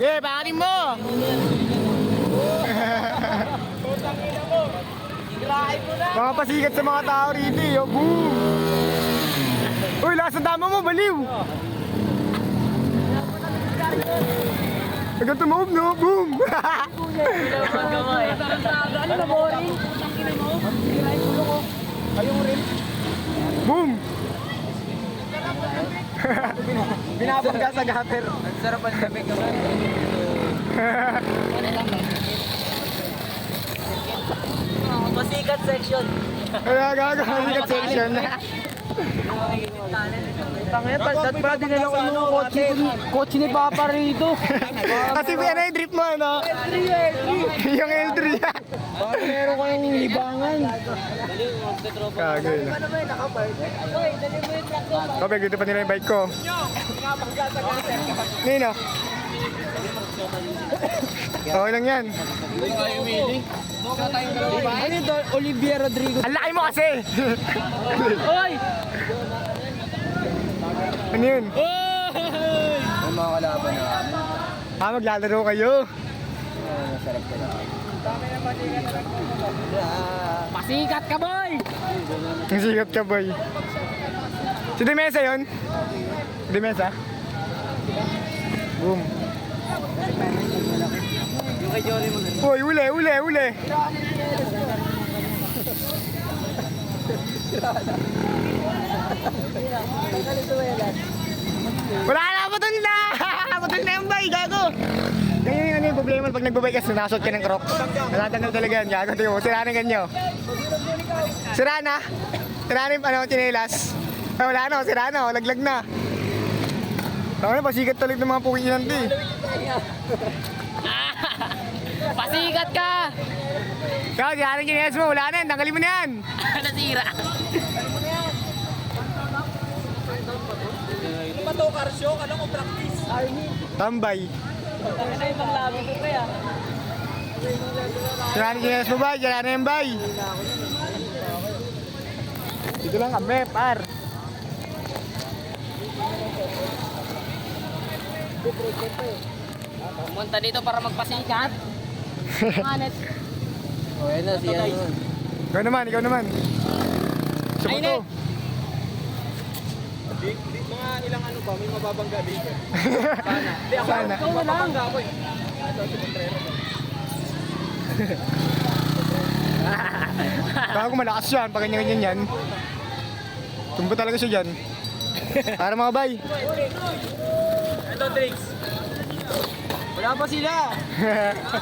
Eh, pakanin mo! Mga pasikat sa mga tao rito eh. Oh, boom! Uy, lakas ang dama mo, baliw! Agad tumawag, no? Boom! Boom! Binabangga sa gutter. Ang sarap ang lamig naman. Pasikat section. Kaya gagawin section. Tangina, dat pa din nila ko yung kotse ni Papa rito. Kasi ano yung drip mo, ano? Yung L3. Bakit meron ko yung libangan? Kagay na. Kapag dito pa nila yung bike ko. Nino? Okay lang yan. Ano ito? Olivia Rodrigo. Ang laki mo kasi! Oy! Ano yun? May mga kalaban na Maglalaro kayo. masarap ka lang. Pasikat ka, boy! Ang sikat ka, boy. Si Demesa yun? Demesa? Boom. Yung kay Jory mo na. Uy, uli! Wala na, putol na! Putol na yung bay, gago! Ganyan yung ano yung problema pag nagbabay ka, sinasot ka ng croc. Natatanaw talaga yan, gago. Tingnan mo, sira na ganyo. Sira na? Sira na yung ano, chinelas. Ay, wala na, sira na, laglag na. Tama na, pasikat talaga ng mga pukinan to eh. Pasikat ka! Ikaw, sira na yung chinelas mo, wala na yan, tanggalin mo na yan. Nasira. Ano ba to, Karsyo? Kala ko practice. Tambay. Ano yung panglabi ko kaya? Sira na yung chinelas mo, bay, sira na yung bay. Dito lang kami, par. Pumunta dito para magpasikat. Manet. O, yan na, siya nun. Ikaw naman. Sa Ayun puto. Mga ilang ano pa, may mababangga dito. Sana. Hindi ako, Sana. mababangga ako eh. Ito, si Contrero. Bago malakas yan, pag ganyan-ganyan yan. Tumbo talaga siya dyan. Para mga bay. Ito, drinks. Wala pa sila.